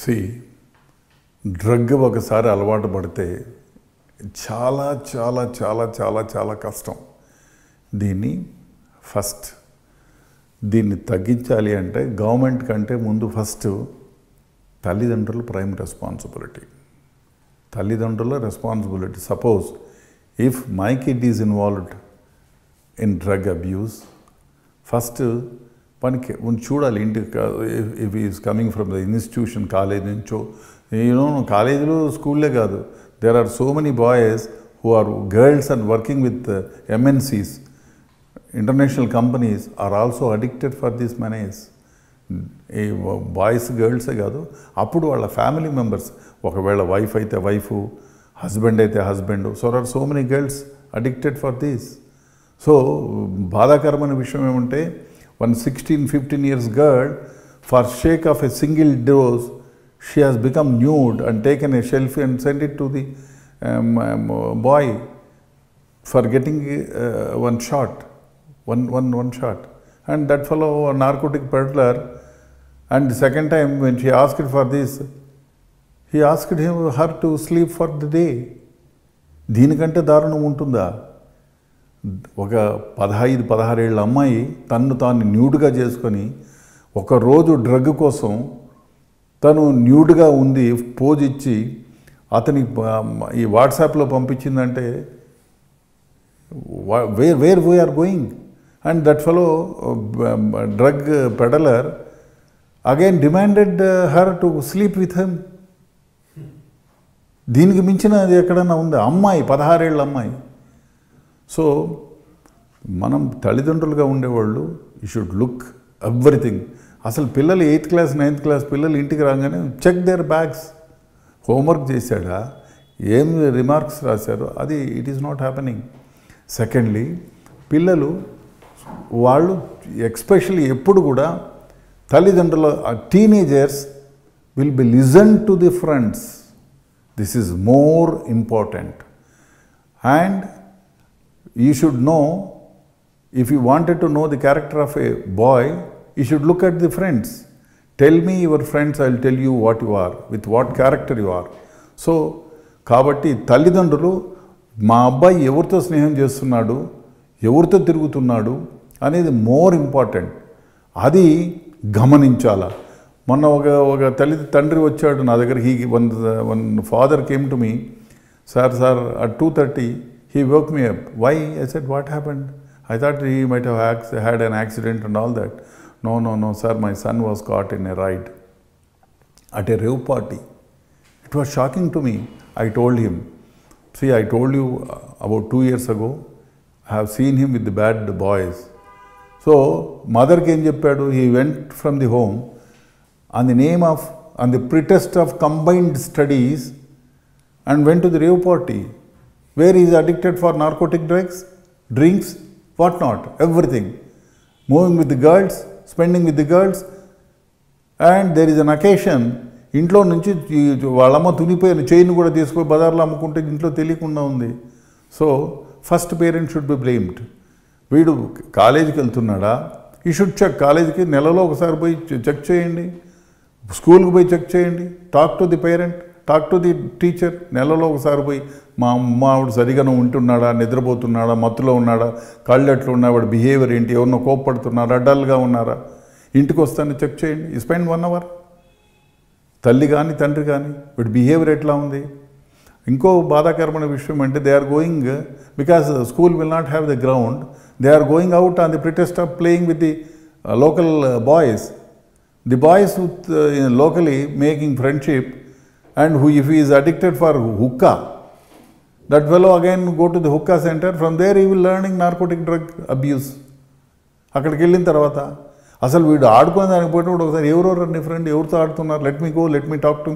C drug ఒకసారి అలవాటు పడితే చాలా చాలా చాలా చాలా చాలా కష్టం. దీన్ని తగ్గించాలి అంటే గవర్నమెంట్ కంటే ముందు ఫస్ట్ తల్లిదండ్రుల ప్రైమ్ రెస్పాన్సిబిలిటీ. తల్లిదండ్రుల responsibility. Suppose if my kid is involved in drug abuse, first మనకి చూడాలి ఇంటికి. If is coming from the institution, college నుంచో, కాలేజీలో స్కూల్లే కాదు, there are so many boys who are girls and working with MNCs, international companies, are also addicted for these monies. Boys గర్ల్సే కాదు, అప్పుడు వాళ్ళ ఫ్యామిలీ మెంబర్స్, ఒకవేళ వైఫ్ అయితే wife, husband అయితే husband, so or so many girls addicted for this. So బాధాకరమైన విషయం ఏమంటే, 16-15 years girl, for sake of a single dose, she has become nude and taken a selfie and sent it to the boy for getting one shot. And that fellow, a narcotic peddler, and the second time when she asked for this, he asked her to sleep for the day. దీనికంటే దారుణం ఉంటుందా? ఒక 15-16 ఏళ్ళ అమ్మాయి తన్ను తాను న్యూడ్గా చేసుకొని, ఒకరోజు డ్రగ్ కోసం తను న్యూడ్గా ఉంది పోజ్ ఇచ్చి అతని ఈ వాట్సాప్లో పంపించిందంటే, where we are going? And that fellow drug peddler again demanded her to sleep with him. దీనికి మించినది ఎక్కడన్నా ఉందా? అమ్మాయి, 16 ఏళ్ళ అమ్మాయి. సో మనం తల్లిదండ్రులుగా ఉండేవాళ్ళు, యూ షుడ్ లుక్ ఎవ్రీథింగ్. అసలు పిల్లలు 8th class 9th class పిల్లలు ఇంటికి రాగానే చెక్ దేర్ బ్యాగ్స్. హోంవర్క్ చేశాడా, ఏం రిమార్క్స్ రాశారు, అది it is not happening. Secondly, పిల్లలు వాళ్ళు ఎక్స్పెషల్లీ ఎప్పుడు కూడా తల్లిదండ్రుల teenagers will be listen to the friends. This is more important. And you should know, if you wanted to know the character of a boy, you should look at the friends. Tell me your friends, I will tell you what you are, with what character you are. So కాబట్టి తల్లిదండ్రులు, మా అబ్బాయి ఎవరితో స్నేహం చేస్తున్నాడు, ఎవరితో తిరుగుతున్నాడు అనేది మోర్ ఇంపార్టెంట్. అది గమనించాలా. మొన్న ఒక తండ్రి వచ్చాడు నా దగ్గర. One father came to me, sir at 2:30 he woke me up. Why? I said, what happened? I thought he might have had an accident and all that. No, sir, my son was caught in a ride at a rave party. It was shocking to me. I told him, see, I told you about 2 years ago, I have seen him with the bad boys. So, mother came cheppadu, he went from the home on the pretext of combined studies and went to the rave party, where he is addicted for narcotic drugs, drinks, what not, everything. Moving with the girls, spending with the girls, and there is an occasion, ఇంట్లో నుంచి వాళ్ళమ్మ తునిపోయిన chain కూడా తీసుకుపోయి బజార్లో అమ్ముకుంటే ఇంట్లో తెలియకుండా ఉంది. So first parent should be blamed. వీడు కాలేజీకి వెళ్తున్నాడా, ఈ షుడ్ చెక్. కాలేజీకి నెలలో ఒకసారి పోయి చెక్ చేయండి, స్కూల్కి పోయి చెక్ చేయండి. Talk to the parent, talk to the teacher. నెలలో ఒకసారి పోయి, మా అమ్మ ఆవిడ సరిగానే ఉంటున్నాడా, నిద్రపోతున్నాడా, మత్తులో ఉన్నాడా, కళ్ళు ఎట్లా ఉన్నా, వాడు బిహేవియర్ ఏంటి, ఎవరినో కోప్పడుతున్నారా, డల్గా ఉన్నారా, ఇంటికి వస్తాను చెక్ చేయండి. ఈ స్పెండ్ 1 hour. తల్లి కానీ తండ్రి కానీ వీడి బిహేవియర్ ఎట్లా ఉంది. ఇంకో బాధాకరమైన విషయం అంటే, they are going, because school will not have the ground, they are going out on the pretext of playing with the local boys. The boys with locally making friendship, and who, if he is addicted for hookah, that fellow again go to the hookah center. From there he will learning narcotic drug abuse. అక్కడికి వెళ్ళిన తర్వాత అసలు వీడు ఆడుకునే దానికి పోయినప్పుడు ఒకసారి ఎవరెవరు నీ ఫ్రెండ్, ఎవరితో ఆడుతున్నారు, let me go, let me talk to,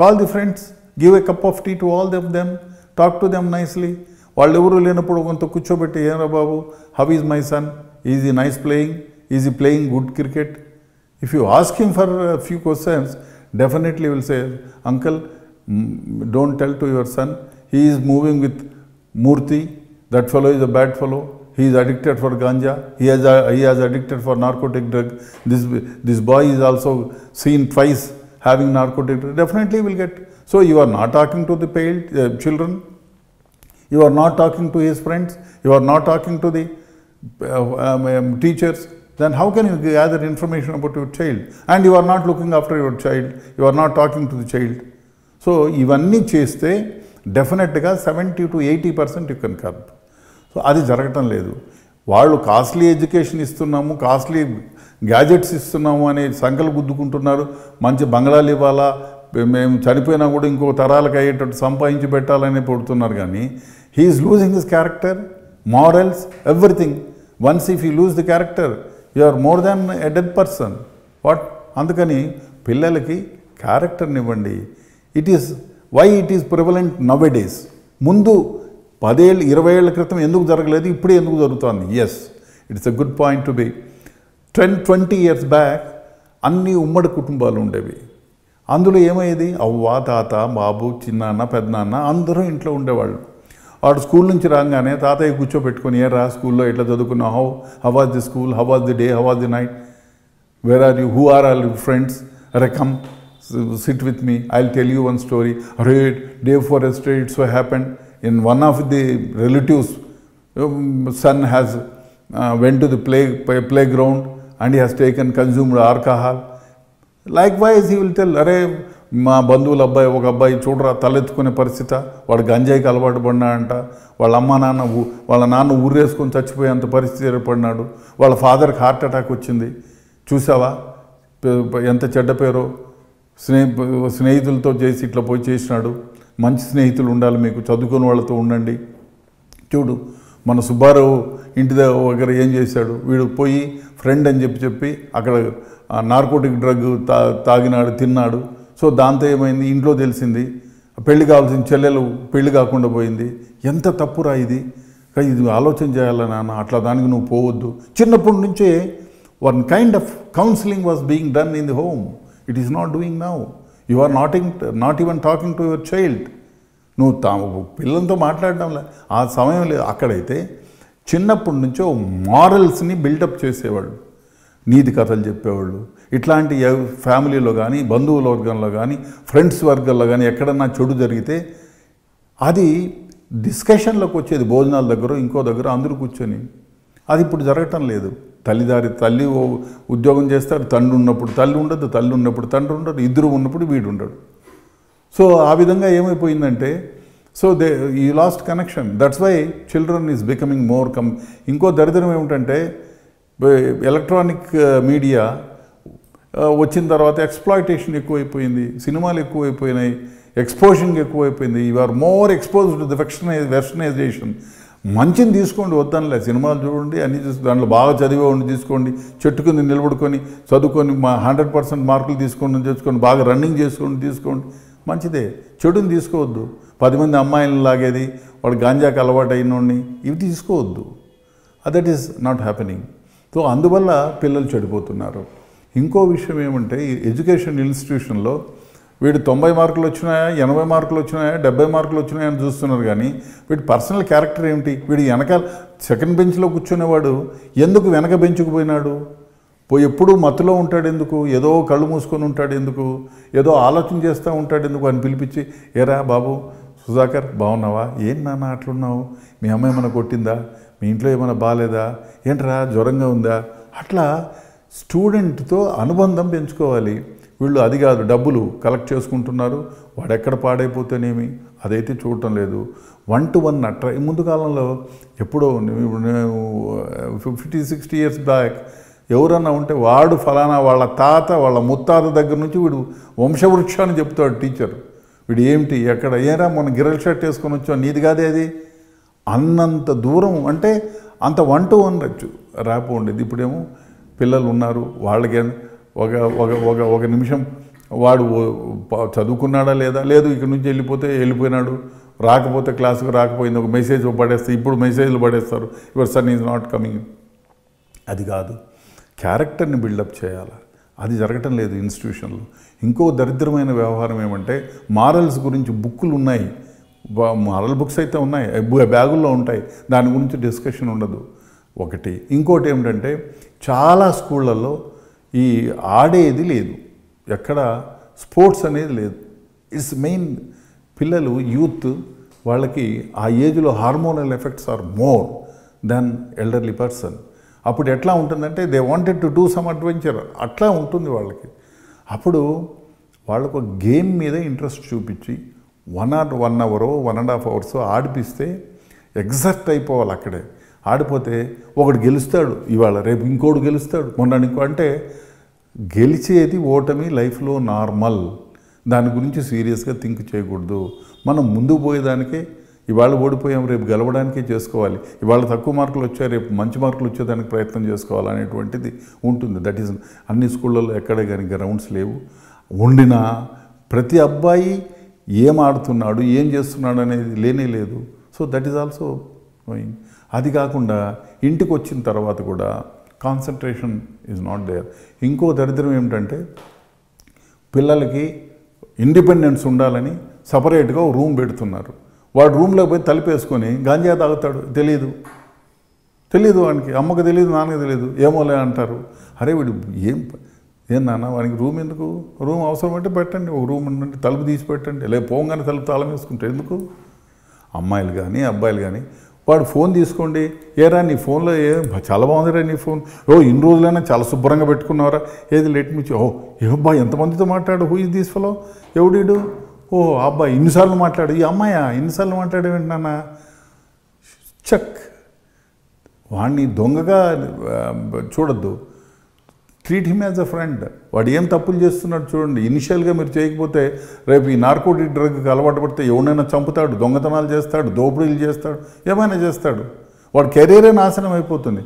call the friends, give a cup of tea to all them, talk to them nicely. వాళ్ళు ఎవరు లేనప్పుడు కొంత కూర్చోబెట్టి, ఏరా బాబు, how is my son, is he nice playing, is he playing good cricket. If you ask him for a few questions, definitely he will say, uncle, don't tell to your son, he is moving with Murthy, that fellow is a bad fellow, he is addicted for ganja, he has addicted for narcotic drug, this boy is also seen twice having narcotic, definitely will get. So you are not talking to the children, you are not talking to his friends, you are not talking to the teachers, then how can you gather information about your child? And you are not looking after your child, you are not talking to the child. So ఇవన్నీ చేస్తే డెఫినెట్గా 70 to 80% you can curb. So అది జరగటం లేదు. వాళ్ళు costly education ఇస్తున్నాము, costly gadgets ఇస్తున్నాము అనే సంకలు గుద్దుకుంటున్నారు. మంచి బంగ్లాలు ఇవ్వాలా, మేము చనిపోయినా కూడా ఇంకో తరాలకు అయ్యేటట్టు సంపాదించి పెట్టాలని పడుతున్నారు. కానీ he is losing his character, morals, everything. Once if you lose the character you are more than a dead person. అందుకని పిల్లలకి క్యారెక్టర్ని ఇవ్వండి. Why it is prevalent nowadays. ముందు 10 ఏళ్ళు 20 ఏళ్ల క్రితం ఎందుకు జరగలేదు, ఇప్పుడే ఎందుకు జరుగుతుంది? Yes, it's a good point to be. 10-20 years back అన్ని ఉమ్మడి కుటుంబాలు ఉండేవి. అందులో ఏమయ్యేది, అవ్వ, తాత, బాబు, చిన్నాన్న, పెద్దనాన్న అందరూ ఇంట్లో ఉండేవాళ్ళు. వాడు స్కూల్ నుంచి రాగానే తాతయ్య కూర్చోబెట్టుకొని, ఏరా స్కూల్లో ఎట్లా చదువుకున్నావు, how was the school, how was the day, how was the night, where are you, who are all your friends, అరే come sit with me, I'll tell you one story. Array, day before yesterday it so happened, in one of the relatives son has went to the playground and he has consumed alcohol. Likewise he will tell, array మా బంధువుల అబ్బాయి ఒక అబ్బాయి చూడరా తలెత్తుకునే పరిస్థితి, వాడు గంజాయికి అలవాటు పడినాడంట, వాళ్ళ వాళ్ళ నాన్న ఊరేసుకొని చచ్చిపోయేంత పరిస్థితి ఏర్పడినాడు, వాళ్ళ ఫాదర్కి హార్ట్ అటాక్ వచ్చింది, చూసావా ఎంత చెడ్డ పేరో, స్నేహితులతో చేసి ఇట్లా పోయి చేసినాడు. మంచి స్నేహితులు ఉండాలి మీకు, చదువుకుని వాళ్ళతో ఉండండి. చూడు మన సుబ్బారావు ఇంటి దగ్గర ఏం చేశాడు, వీడు పోయి ఫ్రెండ్ అని చెప్పి అక్కడ నార్కోటిక్ డ్రగ్ తాగినాడు, తిన్నాడు. సో దాంతో ఏమైంది, ఇంట్లో తెలిసింది, పెళ్లి కావాల్సిన చెల్లెలు పెళ్లి కాకుండా పోయింది. ఎంత తప్పురా ఇది, ఇది ఆలోచన చేయాలా నాన్న, అట్లా దానికి నువ్వు పోవద్దు. చిన్నప్పటి నుంచే one kind of counselling was being done in the home. It is not doing now. You are not even talking to your child. నువ్వు పిల్లలతో మాట్లాడడంలే ఆ సమయం లేదు. అక్కడైతే చిన్నప్పటి నుంచో మారల్స్ని బిల్డప్ చేసేవాళ్ళు, నీతి కథలు చెప్పేవాళ్ళు. ఇట్లాంటి ఫ్యామిలీలో కానీ, బంధువుల వర్గంలో కానీ, ఫ్రెండ్స్ వర్గంలో కానీ ఎక్కడన్నా చెడు జరిగితే అది డిస్కషన్లోకి వచ్చేది. భోజనాల దగ్గర ఇంకో దగ్గర అందరూ కూర్చొని. అది ఇప్పుడు జరగటం లేదు. తల్లి ఉద్యోగం చేస్తారు, తండ్రి ఉన్నప్పుడు తల్లి ఉండదు, తల్లి ఉన్నప్పుడు తండ్రి ఉండదు, ఇద్దరు ఉన్నప్పుడు వీడు ఉండడు. సో ఆ విధంగా ఏమైపోయిందంటే, సో ఈ lost connection. That's why children is becoming more ఇంకో దరిద్రం ఏమిటంటే, ఎలక్ట్రానిక్ మీడియా వచ్చిన తర్వాత ఎక్స్ప్లాయిటేషన్ ఎక్కువైపోయింది, సినిమాలు ఎక్కువైపోయినాయి, ఎక్స్పోజింగ్ ఎక్కువైపోయింది. You are more exposed to the westernisation. మంచిని తీసుకోండి, వద్దనిలే, సినిమాలు చూడండి, అన్నీ చూసి దాంట్లో బాగా చదివేవాడిని తీసుకోండి, చెట్టు కింద నిలబడుకొని చదువుకొని 100% మార్కులు తీసుకోండి తెచ్చుకొని బాగా రన్నింగ్ చేసుకోండి తీసుకోండి, మంచిదే. చెడుని తీసుకోవద్దు. 10 మంది అమ్మాయిలను లాగేది, వాడు గాంజాకి అలవాటు అయినోడిని, ఇవి తీసుకోవద్దు. That is not happening. So అందువల్ల పిల్లలు చెడిపోతున్నారు. ఇంకో విషయం ఏమంటే, ఎడ్యుకేషన్ ఇన్స్టిట్యూషన్లో వీడు 90 మార్కులు వచ్చినాయా, 80 మార్కులు వచ్చినాయా, 70 మార్కులు వచ్చినాయా అని చూస్తున్నారు. కానీ వీడి పర్సనల్ క్యారెక్టర్ ఏమిటి? వీడు వెనకాల సెకండ్ బెంచ్లో కూర్చునేవాడు ఎందుకు వెనక బెంచ్కు పోయినాడు? ఎప్పుడూ మత్తులో ఉంటాడు ఎందుకు? ఏదో కళ్ళు మూసుకొని ఉంటాడు ఎందుకు? ఏదో ఆలోచన చేస్తూ ఉంటాడు ఎందుకు అని పిలిపించి, ఏరా బాబు సుధాకర్ బాగున్నావా, ఏం నాన్న అట్లున్నావు, మీ అమ్మ ఏమైనా కొట్టిందా, మీ ఇంట్లో ఏమైనా బాగాలేదా, ఏంట్రా జ్వరంగా ఉందా, అట్లా స్టూడెంట్తో అనుబంధం పెంచుకోవాలి. వీళ్ళు అది కాదు, డబ్బులు కలెక్ట్ చేసుకుంటున్నారు, వాడెక్కడ పాడైపోతేనేమి అదైతే చూడటం లేదు. 1-to-1 అట్రా. ముందు కాలంలో ఎప్పుడో 50-60 years బ్యాక్ ఎవరన్నా ఉంటే వాడు ఫలానా వాళ్ళ తాత వాళ్ళ ముత్తాత దగ్గర నుంచి వీడు వంశవృక్షాన్ని చెప్తాడు టీచర్. వీడు ఏమిటి ఎక్కడ, ఏరా మొన్న గిరల్ షర్ట్ వేసుకొని వచ్చావు, నీది కాదే అది, అన్నంత దూరం. అంటే అంత 1-to-1 ర్యాప్ ఉండేది. ఇప్పుడేమో పిల్లలు ఉన్నారు, వాళ్ళకి ఒక నిమిషం వాడు చదువుకున్నాడా లేదా, లేదు ఇక్కడి నుంచి వెళ్ళిపోయినాడు, రాకపోతే క్లాసుకు రాకపోయింది, ఒక మెసేజ్ పడేస్తే, ఇప్పుడు మెసేజ్లు పడేస్తారు, your son is not coming. అది కాదు, క్యారెక్టర్ని బిల్డప్ చేయాలి. అది జరగటం లేదు ఇన్స్టిట్యూషన్లో. ఇంకో దరిద్రమైన వ్యవహారం ఏమంటే, మారల్స్ గురించి బుక్కులు ఉన్నాయి, మారల్ బుక్స్ అయితే ఉన్నాయి, బ్యాగుల్లో ఉంటాయి, దాని గురించి డిస్కషన్ ఉండదు ఒకటి. ఇంకోటి ఏమిటంటే, చాలా స్కూళ్ళల్లో ఈ ఆడేది లేదు. ఎక్కడ స్పోర్ట్స్ అనేది లేదు. ఇట్స్ మెయిన్ పిల్లలు యూత్ వాళ్ళకి ఆ ఏజ్లో hormonal effects are more than elderly person. అప్పుడు ఎట్లా ఉంటుందంటే they wanted to do some adventure, అట్లా ఉంటుంది వాళ్ళకి. అప్పుడు వాళ్ళకు గేమ్ మీద ఇంట్రెస్ట్ చూపించి 1 hour 1.5 hours ఆడిపిస్తే ఎగ్జాక్ట్ అయిపోవాలి అక్కడే. ఆడిపోతే ఒకడు గెలుస్తాడు ఇవాళ, రేపు ఇంకోడు గెలుస్తాడు, మొన్న ఇంకో. అంటే గెలిచేది ఓటమి లైఫ్లో నార్మల్, దాని గురించి సీరియస్గా థింక్ చేయకూడదు. మనం ముందుకు పోయేదానికే, ఇవాళ ఓడిపోయాం రేపు గెలవడానికే చేసుకోవాలి, ఇవాళ తక్కువ మార్కులు వచ్చాయి రేపు మంచి మార్కులు వచ్చేదానికి ప్రయత్నం చేసుకోవాలనేటువంటిది ఉంటుంది. దట్ ఈస్ అన్ని స్కూళ్ళల్లో ఎక్కడే కానీ గ్రౌండ్స్ లేవు. ఉండిన ప్రతి అబ్బాయి ఏం ఆడుతున్నాడు ఏం చేస్తున్నాడు అనేది లేనే లేదు. So that is also going. అది కాకుండా ఇంటికి వచ్చిన తర్వాత కూడా కాన్సన్ట్రేషన్ ఈజ్ నాట్ దేర్. ఇంకో దరిద్రం ఏమిటంటే పిల్లలకి ఇండిపెండెన్స్ ఉండాలని సపరేట్గా రూమ్ పెడుతున్నారు. వాడు రూమ్లో పోయి తలుపేసుకొని గాంజా తాగుతాడు. తెలీదు వానికి, అమ్మకు తెలియదు నాన్నకు తెలియదు, ఏమోలే అంటారు. అరే వీడు ఏం నాన్న వానికి రూమ్ ఎందుకు? రూమ్ అవసరం అంటే పెట్టండి, ఒక రూమ్ ఉండండి, తలుపు తీసి పెట్టండి, లేదా పోగానే తలుపు తాళం వేసుకుంటే ఎందుకు? అమ్మాయిలు కానీ అబ్బాయిలు కానీ వాడు ఫోన్ తీసుకోండి, ఏరా నీ ఫోన్లో చాలా బాగుందిరా నీ ఫోన్, ఇన్ని రోజులైనా చాలా శుభ్రంగా పెట్టుకున్నారా, ఏది లెట్ మీ ఏ అబ్బాయి ఎంతమందితో మాట్లాడు, హూ ఇస్ దిస్ ఫెలో, ఎవడీడు, అబ్బాయి ఇన్నిసార్లు మాట్లాడు, ఈ అమ్మాయా ఇన్నిసార్లు మాట్లాడేవేంటి నాన్న, చెక్. వాడిని దొంగగా చూడొద్దు, treat him as a friend. వాడు ఏం తప్పులు చేస్తున్నాడు చూడండి. ఇనిషియల్గా మీరు చేయకపోతే రేపు ఈ నార్కోటిక్ డ్రగ్కి అలవాటు పడితే ఎవరైనా చంపుతాడు, దొంగతనాలు చేస్తాడు, దోపిడీలు చేస్తాడు, ఏమైనా చేస్తాడు. వాడు కెరీరే నాశనం అయిపోతుంది.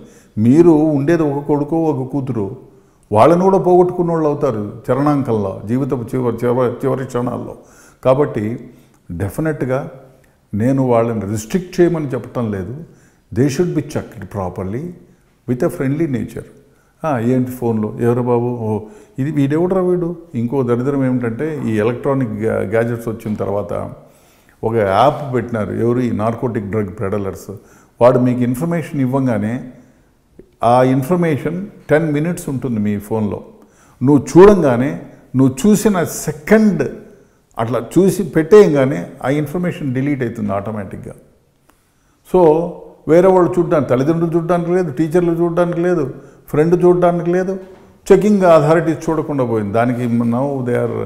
మీరు ఉండేది ఒక కొడుకు ఒక కూతురు, వాళ్ళని కూడా పోగొట్టుకున్న వాళ్ళు అవుతారు చరణాంకంలో, జీవితపు చివరి క్షణాల్లో. కాబట్టి డెఫినెట్గా నేను వాళ్ళని రిస్ట్రిక్ట్ చేయమని చెప్పటం లేదు. They should be checked properly with a friendly nature. ఏంటి ఫోన్లో ఎవరు బాబు, ఇది వీడెవడరా వీడు. ఇంకో దరిద్రం ఏమిటంటే ఈ ఎలక్ట్రానిక్ గ్యాజెట్స్ వచ్చిన తర్వాత ఒక యాప్ పెట్టినారు, ఎవరు ఈ నార్కోటిక్ డ్రగ్ పెడలర్స్. వాడు మీకు ఇన్ఫర్మేషన్ ఇవ్వగానే ఆ ఇన్ఫర్మేషన్ 10 minutes ఉంటుంది మీ ఫోన్లో. నువ్వు చూడంగానే నువ్వు చూసిన సెకండ్ అట్లా చూసి పెట్టేయంగానే ఆ ఇన్ఫర్మేషన్ డిలీట్ అవుతుంది ఆటోమేటిక్గా. సో వేరే వాళ్ళు చూడడానికి, తల్లిదండ్రులు చూడడానికి లేదు, టీచర్లు చూడడానికి లేదు, ఫ్రెండ్ చూడడానికి లేదు, చెకింగ్ అథారిటీస్ చూడకుండా పోయింది. దానికి నౌ దే ఆర్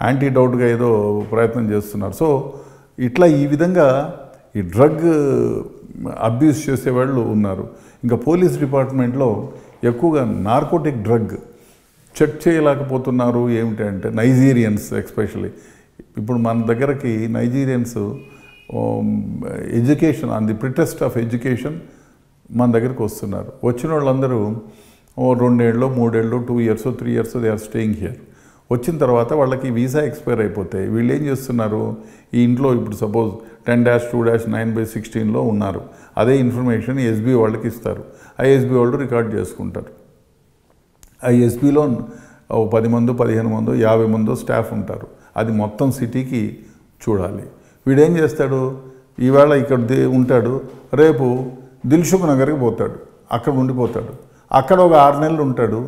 యాంటీడౌట్గా ఏదో ప్రయత్నం చేస్తున్నారు. సో ఇట్లా ఈ విధంగా ఈ డ్రగ్ అబ్యూస్ చేసేవాళ్ళు ఉన్నారు. ఇంకా పోలీస్ డిపార్ట్మెంట్లో ఎక్కువగా నార్కోటిక్ డ్రగ్ చెక్ చేయలేకపోతున్నారు. ఏమిటంటే నైజీరియన్స్ ఎస్పెషలీ. ఇప్పుడు మన దగ్గరకి Nigerians education on the pretext of education మన దగ్గరికి వస్తున్నారు. వచ్చిన వాళ్ళందరూ 2 ఏళ్ళు 3 ఏళ్ళు 2 years 3 years they are staying here. వచ్చిన తర్వాత వాళ్ళకి వీసా ఎక్స్పైర్ అయిపోతాయి. వీళ్ళు ఏం చేస్తున్నారు, ఈ ఇంట్లో ఇప్పుడు సపోజ్ 10-2-9/16లో ఉన్నారు, అదే ఇన్ఫర్మేషన్ ఎస్బీ వాళ్ళకి ఇస్తారు. ఆ ఎస్బీ వాళ్ళు రికార్డ్ చేసుకుంటారు. ఆ ఎస్బీలో 10 మందో 15 మందో 50 మందో స్టాఫ్ ఉంటారు. అది మొత్తం సిటీకి చూడాలి. వీడేం చేస్తాడు, ఈవేళ ఇక్కడ ఉంటాడు, రేపు దిల్సుఖ్ నగర్కి పోతాడు, అక్కడ ఉండిపోతాడు, అక్కడ ఒక 6 నెలలు ఉంటాడు,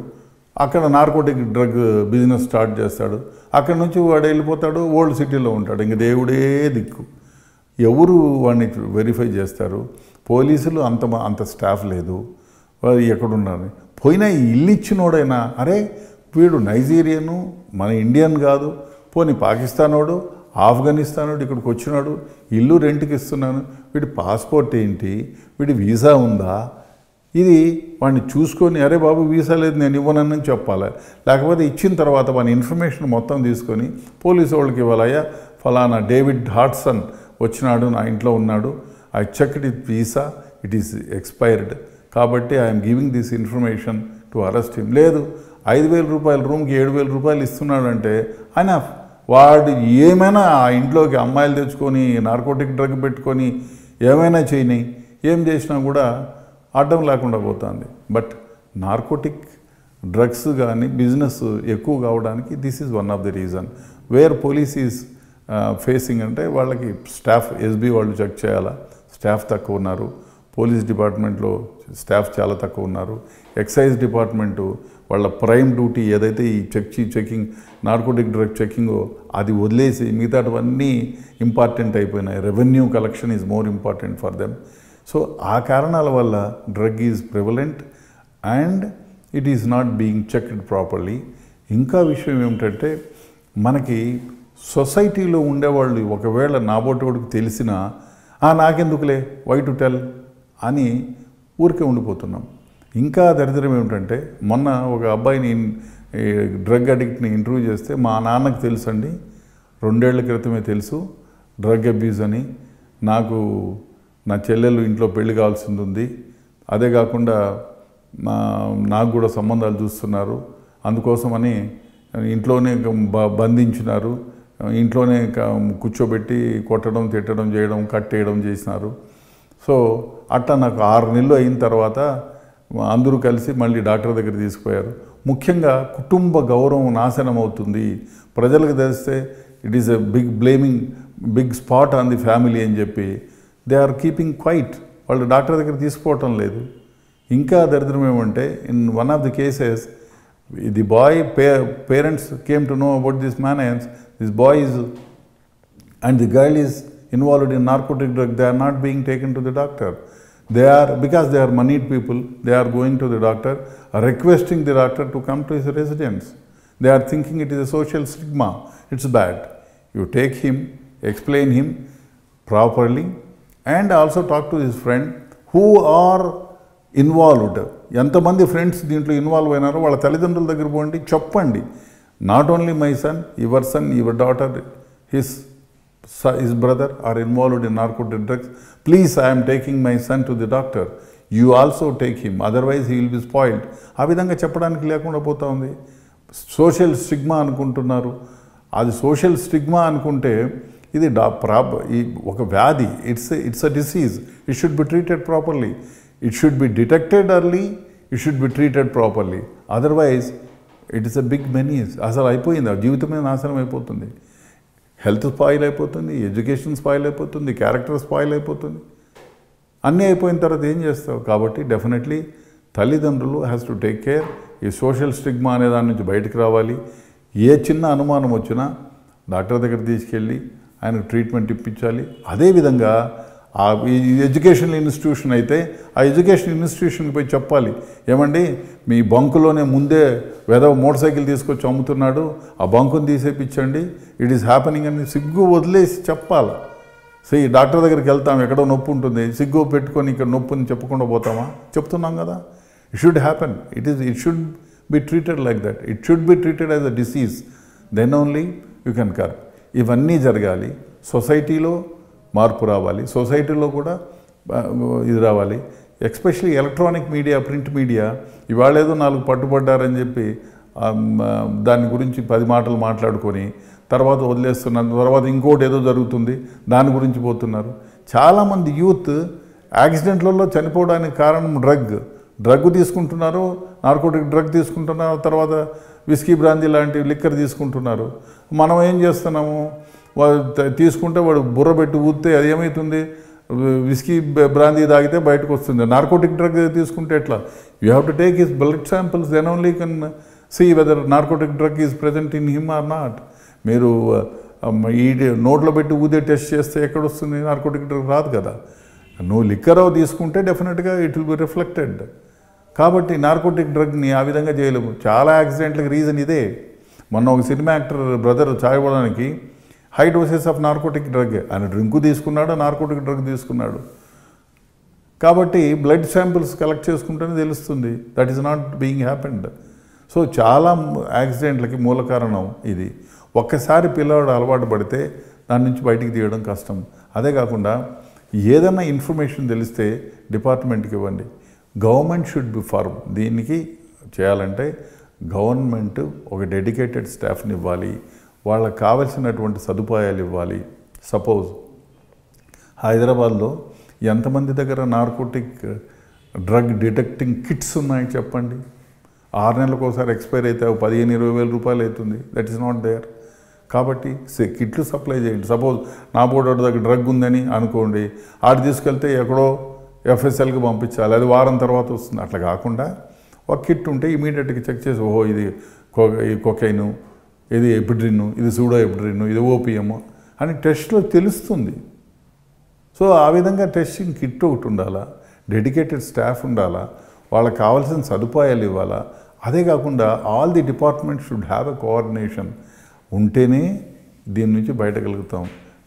అక్కడ నార్కోటిక్ డ్రగ్ బిజినెస్ స్టార్ట్ చేస్తాడు, అక్కడ నుంచి వాడు వెళ్ళిపోతాడు, ఓల్డ్ సిటీలో ఉంటాడు. ఇంక దేవుడే దిక్కు. ఎవరు వాడిని వెరిఫై చేస్తారు? పోలీసులు అంత స్టాఫ్ లేదు, ఎక్కడున్నారు. పోయినా ఇల్లు ఇచ్చినోడైనా అరే వీడు నైజీరియను మన ఇండియన్ కాదు, పోనీ పాకిస్తానోడు ఆఫ్ఘనిస్తానోడు ఇక్కడికి వచ్చినాడు, ఇల్లు రెంట్కి ఇస్తున్నాను, వీడి పాస్పోర్ట్ ఏంటి, వీడి వీసా ఉందా, ఇది వాడిని చూసుకొని అరే బాబు వీసా లేదు నేను ఇవ్వనని చెప్పాలి. లేకపోతే ఇచ్చిన తర్వాత వాని ఇన్ఫర్మేషన్ మొత్తం తీసుకొని పోలీసు వాళ్ళకి ఇవ్వాలయ్యా, ఫలానా డేవిడ్ హాడ్సన్ వచ్చినాడు, నా ఇంట్లో ఉన్నాడు, I checked it visa, it is expired, కాబట్టి I'm giving this information to arrest him. లేదు 5,000 రూపాయలు రూమ్కి 7,000 రూపాయలు ఇస్తున్నాడంటే ఆయన వాడు ఏమైనా ఆ ఇంట్లోకి అమ్మాయిలు తెచ్చుకొని నార్కోటిక్ డ్రగ్ పెట్టుకొని ఏమైనా చేయని, ఏం చేసినా కూడా అడ్డం లేకుండా పోతుంది. బట్ నార్కోటిక్ డ్రగ్స్ కానీ బిజినెస్ ఎక్కువ కావడానికి this is one of the reason where police is facing. అంటే వాళ్ళకి స్టాఫ్ ఎస్బీ వాళ్ళు చెక్ చేయాలా, స్టాఫ్ తక్కువ ఉన్నారు, పోలీస్ డిపార్ట్మెంట్లో స్టాఫ్ చాలా తక్కువ ఉన్నారు. ఎక్సైజ్ డిపార్ట్మెంటు వాళ్ళ ప్రైమ్ డ్యూటీ ఏదైతే ఈ చెకింగ్ నార్కోటిక్ డ్రగ్ చెకింగో అది వదిలేసి మిగతావన్నీ ఇంపార్టెంట్ అయిపోయినాయి. Revenue collection is more important for them. So ఆ కారణాల వల్ల drug is prevalent and it is not being checked properly. ఇంకా విషయం ఏమిటంటే మనకి సొసైటీలో ఉండేవాళ్ళు ఒకవేళ నాబోటోడికి తెలిసినా నాకెందుకులే వై టు టెల్ అని ఊరికే ఉండిపోతున్నాం. ఇంకా దరిద్రం ఏమిటంటే మొన్న ఒక అబ్బాయిని డ్రగ్ అడిక్ట్ని ఇంటర్వ్యూ చేస్తే మా నాన్నకు తెలుసండి, 2 ఏళ్ల క్రితమే తెలుసు డ్రగ్ అబ్యూజ్ అని, నా చెల్లెలు ఇంట్లో పెళ్లి కావాల్సింది ఉంది, అదే కాకుండా నాకు కూడా సంబంధాలు చూస్తున్నారు, అందుకోసమని ఇంట్లోనే బంధించినారు, ఇంట్లోనే కూర్చోబెట్టి కొట్టడం తిట్టడం చేయడం కట్టేయడం చేసినారు. సో అట్లా నాకు 6 నెలలు అయిన తర్వాత అందరూ కలిసి మళ్ళీ డాక్టర్ దగ్గర తీసుకుపోయారు. ముఖ్యంగా కుటుంబ గౌరవం నాశనం అవుతుంది, ప్రజలకు తెలిస్తే it is a big spot on the family అని చెప్పి దే ఆర్ కీపింగ్ క్వైట్. వాళ్ళు డాక్టర్ దగ్గర తీసుకోవటం లేదు. ఇంకా దరిద్రం ఏమంటే in one of the cases the boy parents came to know about this man, this boy is and the girl is involved in narcotic drug. They are not being taken to the doctor. Because they are moneyed people, they are going to the doctor, requesting the doctor to come to his residence. They are thinking it is a social stigma. It's bad. You take him, explain him properly, and also talk to his friend who are involved. ఎంతమంది friends దీంట్లో involve అయినారో వాళ్ళ తల్లిదండ్రుల దగ్గర పోండి, చెప్పండి. Not only my son, your daughter, his brother are involved in narcotic drugs. Please, I am taking my son to the doctor. You also take him, otherwise he will be spoiled. ఆ విధంగా చెప్పడానికి లేకుండా పోతా ఉంది. Social stigma అనుకుంటున్నారు. అది social stigma అనుకుంటే ఇది ఒక వ్యాధి. It's a disease. It should be treated properly. It should be detected early. It should be treated properly. Otherwise it is a big menace. అసలు అయిపోయింది, ఆ జీవితమే నాశనం అయిపోతుంది. హెల్త్ స్పాయిల్ అయిపోతుంది, ఎడ్యుకేషన్ స్పాయిల్ అయిపోతుంది, క్యారెక్టర్ స్పాయిల్ అయిపోతుంది. అన్నీ అయిపోయిన తర్వాత ఏం చేస్తావు? కాబట్టి డెఫినెట్లీ తల్లిదండ్రులు హ్యాస్ టు టేక్ కేర్. ఈ సోషల్ స్టిగ్మా అనే దాని నుంచి బయటకు రావాలి. ఏ చిన్న అనుమానం వచ్చినా డాక్టర్ దగ్గర తీసుకెళ్ళి ఆయనకు ట్రీట్మెంట్ ఇప్పించాలి. అదేవిధంగా ఎడ్యుకేషనల్ ఇన్స్టిట్యూషన్ అయితే ఆ ఎడ్యుకేషన్ ఇన్స్టిట్యూషన్కి పోయి చెప్పాలి, ఏమండి మీ బంకులోనే ముందే మోటార్ సైకిల్ తీసుకొచ్చి అమ్ముతున్నాడు, ఆ బంకుని తీసేపించండి, ఇట్ ఈస్ హ్యాపెనింగ్ అని సిగ్గు వదిలేసి చెప్పాలి. సో ఈ డాక్టర్ దగ్గరికి వెళ్తాం, ఎక్కడో నొప్పి ఉంటుంది, సిగ్గు పెట్టుకొని ఇక్కడ నొప్పిని చెప్పకుండా పోతామా? చెప్తున్నాం కదా. It should happen. It should be treated like that. It should be treated as a disease. Then only you can cure. ఇవన్నీ జరగాలి. సొసైటీలో మార్పు రావాలి. సొసైటీలో కూడా ఇది రావాలి. Especially electronic media, print media ఇవాళ ఏదో 4 పట్టుబడ్డారని చెప్పి దాని గురించి 10 మాటలు మాట్లాడుకొని తర్వాత వదిలేస్తున్నారు. తర్వాత ఇంకోటి ఏదో జరుగుతుంది, దాని గురించి పోతున్నారు. చాలామంది యూత్ యాక్సిడెంట్లలో చనిపోవడానికి కారణం డ్రగ్ తీసుకుంటున్నారు, నార్కోటిక్ డ్రగ్ తీసుకుంటున్నారు, తర్వాత విస్కీ బ్రాందీ లాంటి లిక్కర్ తీసుకుంటున్నారు. మనం ఏం చేస్తున్నాము? వాడు తీసుకుంటే వాడు బుర్ర పెట్టి ఊస్తే అది ఏమవుతుంది? విస్కీ బ్రాందీ తాగితే బయటకు వస్తుంది. నార్కోటిక్ డ్రగ్ తీసుకుంటే ఎట్లా? You have to take his blood samples, then only can see whether narcotic drug is present in him or not. మీరు ఈ నోట్లో పెట్టి ఊదే టెస్ట్ చేస్తే ఎక్కడొస్తుంది? నార్కోటిక్ డ్రగ్ రాదు కదా. నువ్వు లిక్కర్ తీసుకుంటే డెఫినెట్గా ఇట్ విల్ బి రిఫ్లెక్టెడ్. కాబట్టి నార్కోటిక్ డ్రగ్ని ఆ విధంగా చేయలేము. చాలా యాక్సిడెంట్లకు రీజన్ ఇదే. మొన్న ఒక సినిమా యాక్టర్ బ్రదర్ చాయబడడానికి high doses of narcotic drug, ఆయన డ్రింకు తీసుకున్నాడు, నార్కోటిక్ డ్రగ్ తీసుకున్నాడు. కాబట్టి బ్లడ్ శాంపిల్స్ కలెక్ట్ చేసుకుంటేనే తెలుస్తుంది. That is not being happened. So చాలా యాక్సిడెంట్లకి మూల కారణం ఇది. ఒక్కసారి పిల్లవాడు అలవాటు పడితే దాని నుంచి బయటికి తీయడం కష్టం. అదే కాకుండా ఏదైనా ఇన్ఫర్మేషన్ తెలిస్తే డిపార్ట్మెంట్కి ఇవ్వండి. Government should be firm. దీనికి చేయాలంటే గవర్నమెంట్ ఒక డెడికేటెడ్ స్టాఫ్ని ఇవ్వాలి, వాళ్ళకి కావలసినటువంటి సదుపాయాలు ఇవ్వాలి. సపోజ్ హైదరాబాద్లో ఎంతమంది దగ్గర నార్కోటిక్ డ్రగ్ డిటెక్టింగ్ కిట్స్ ఉన్నాయి చెప్పండి? 6 నెలలకు ఒకసారి ఎక్స్పైర్ అయితే 15-20 వేల రూపాయలు అవుతుంది. That is not there. కాబట్టి కిట్లు సప్లై చేయండి. సపోజ్ నా బోర్డు దగ్గర డ్రగ్ ఉందని అనుకోండి, ఆడు తీసుకెళ్తే ఎక్కడో ఎఫ్ఎస్ఎల్కి పంపించాలి, అది వారం తర్వాత వస్తుంది. అట్లా కాకుండా ఒక కిట్ ఉంటే ఇమీడియట్గా చెక్ చేసి ఓహో ఇది ఈ కొకైను, ఇది ఎపిడ్రిన్, ఇది సూడో ఎపిడ్రిన్, ఇది ఓపిఎం అని టెస్ట్లో తెలుస్తుంది. సో ఆ విధంగా టెస్టింగ్ కిట్ ఒకటి ఉండాలా, డెడికేటెడ్ స్టాఫ్ ఉండాలా, వాళ్ళకి కావాల్సిన సదుపాయాలు ఇవ్వాలా. అదే కాకుండా all the department should have a coordination ఉంటేనే దీని నుంచి బయటగలుగుతాం.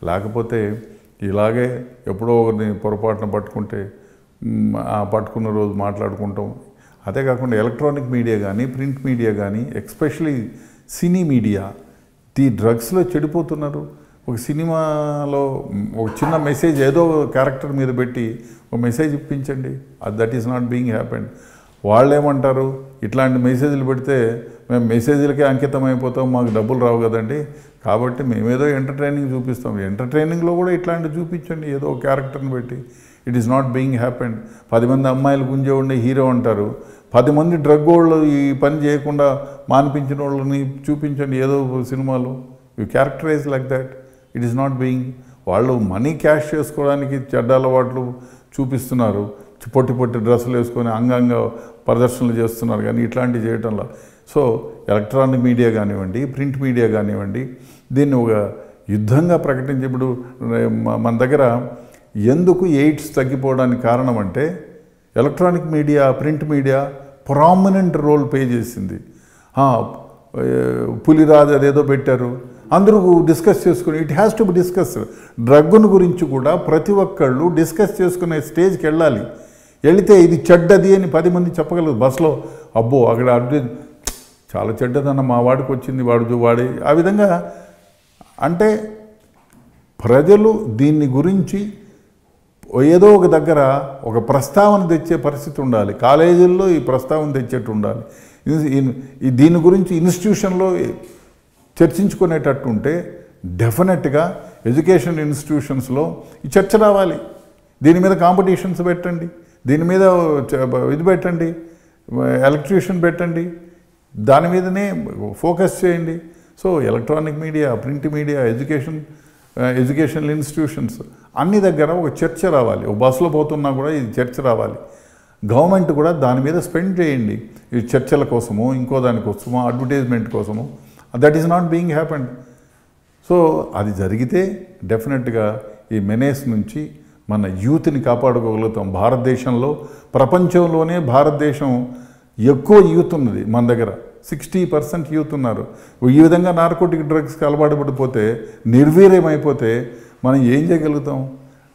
లేకపోతే ఇలాగే ఎప్పుడో ఒకరిని పొరపాటున పట్టుకుంటే పట్టుకున్న రోజు మాట్లాడుకుంటాం. అదే కాకుండా ఎలక్ట్రానిక్ మీడియా కానీ, ప్రింట్ మీడియా కానీ, ఎస్పెషలీ సినీ మీడియా ఈ డ్రగ్స్లో చెడిపోతున్నారు. ఒక సినిమాలో ఒక చిన్న మెసేజ్ ఏదో క్యారెక్టర్ మీద పెట్టి ఒక మెసేజ్ ఇప్పించండి, that is not being happened. వాళ్ళు ఏమంటారు, ఇట్లాంటి మెసేజ్లు పెడితే మేము మెసేజ్లకే అంకితం అయిపోతాం, మాకు డబ్బులు రావు కదండి, కాబట్టి మేమేదో ఎంటర్టైనింగ్ చూపిస్తాం. ఎంటర్టైనింగ్లో కూడా ఇట్లాంటివి చూపించండి ఏదో క్యారెక్టర్ని పెట్టి. It is not being happened. 10 మంది అమ్మాయిలు గుంజే ఉండే హీరో అంటారు, 10 మంది డ్రగ్ వాళ్ళు ఈ పని చేయకుండా మానిపించిన వాళ్ళని చూపించండి ఏదో సినిమాలో. You characterise like that. It is not being. వాళ్ళు మనీ క్యాష్ చేసుకోవడానికి చెడ్డ అలవాట్లు చూపిస్తున్నారు, పొట్టి పొట్టి డ్రెస్సులు వేసుకొని అంగంగా ప్రదర్శనలు చేస్తున్నారు, కానీ ఇట్లాంటివి చేయటంలో. సో ఎలక్ట్రానిక్ మీడియా కానివ్వండి, ప్రింట్ మీడియా కానివ్వండి, దీన్ని ఒక యుద్ధంగా ప్రకటించి ఇప్పుడు మన దగ్గర ఎందుకు ఎయిడ్స్ తగ్గిపోవడానికి కారణం అంటే electronic media, print media prominent role play చేసింది. పులిరాజు అదేదో పెట్టారు, అందరూ డిస్కస్ చేసుకుని it has to be discuss. డ్రగ్ను గురించి కూడా ప్రతి ఒక్కళ్ళు డిస్కస్ చేసుకునే స్టేజ్కి వెళ్ళాలి. వెళితే ఇది చెడ్డది అని 10 మంది చెప్పగలరు. బస్సులో అబ్బో అక్కడ అడ్డు చాలా చెడ్డదన్న మా వాడికి వచ్చింది, వాడి ఆ విధంగా. అంటే ప్రజలు దీన్ని గురించి ఏదో ఒక దగ్గర ఒక ప్రస్తావన తెచ్చే పరిస్థితి ఉండాలి. కాలేజీల్లో ఈ ప్రస్తావన తెచ్చేట్టు ఉండాలి. దీని గురించి ఇన్స్టిట్యూషన్లో చర్చించుకునేటట్టు ఉంటే డెఫినెట్గా ఎడ్యుకేషన్ ఇన్స్టిట్యూషన్స్లో ఈ చర్చ రావాలి. దీని మీద కాంపిటీషన్స్ పెట్టండి, దీని మీద ఇది పెట్టండి, ఎలక్ట్రీషియన్ పెట్టండి, దాని మీదనే ఫోకస్ చేయండి. So electronic media, print media, educational institutions అన్ని దగ్గర ఒక చర్చ రావాలి. ఒక బస్సులో పోతున్నా కూడా ఇది చర్చ రావాలి. గవర్నమెంట్ కూడా దాని మీద స్పెండ్ చేయండి, ఈ చర్చల కోసము, ఇంకో దానికోసమో, అడ్వర్టైజ్మెంట్ కోసము. That is not being happened. So అది జరిగితే డెఫినెట్గా ఈ మెనేస్ నుంచి మన యూత్ని కాపాడుకోగలుగుతాం. భారతదేశంలో, ప్రపంచంలోనే భారతదేశం ఎక్కువ యూత్ ఉన్నది. మన దగ్గర 60% యూత్ ఉన్నారు. ఈ విధంగా నార్కోటిక్ డ్రగ్స్కి అలవాటు పడిపోతే, నిర్వీర్యమైపోతే మనం ఏం చేయగలుగుతాం?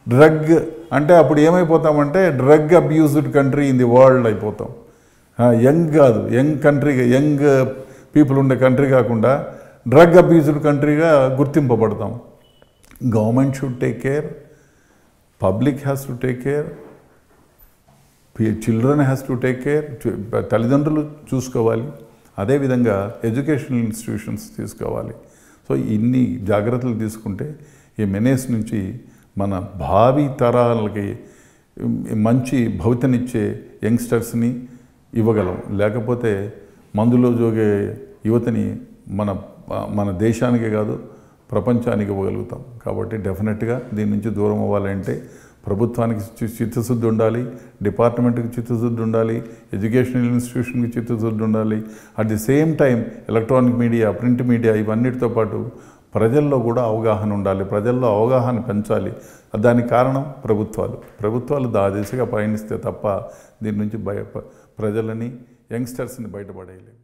డ్రగ్ అంటే అప్పుడు ఏమైపోతామంటే drug abused country in the world అయిపోతాం. యంగ్ కాదు, యంగ్ పీపుల్ ఉండే కంట్రీ కాకుండా డ్రగ్ అబ్యూజ్డ్ కంట్రీగా గుర్తింపబడతాం. Government should take care, public has to take care, children has to take care. తల్లిదండ్రులు చూసుకోవాలి, అదేవిధంగా ఎడ్యుకేషనల్ ఇన్స్టిట్యూషన్స్ తీసుకోవాలి. సో ఇన్ని జాగ్రత్తలు తీసుకుంటే ఈ మెనేస్ నుంచి మన భావి తరాలకి మంచి భవితనిచ్చే యంగ్స్టర్స్ని ఇవ్వగలం. లేకపోతే మందులో జోగే యువతని మన దేశానికే కాదు ప్రపంచానికి ఇవ్వగలుగుతాం. కాబట్టి డెఫినెట్గా దీని నుంచి దూరం అవ్వాలంటే ప్రభుత్వానికి చిత్తశుద్ధి ఉండాలి, డిపార్ట్మెంట్కి చిత్తశుద్ధి ఉండాలి, ఎడ్యుకేషనల్ ఇన్స్టిట్యూషన్కి చిత్తశుద్ధి ఉండాలి. At the same time electronic media, print media ఇవన్నిటితో పాటు ప్రజల్లో కూడా అవగాహన ఉండాలి, ప్రజల్లో అవగాహన పెంచాలి. దానికి కారణం ప్రభుత్వాలు ఆ దిశగా పయనిస్తే తప్ప దీని నుంచి ప్రజలని, యంగ్స్టర్స్ని బయటపడేయలేము.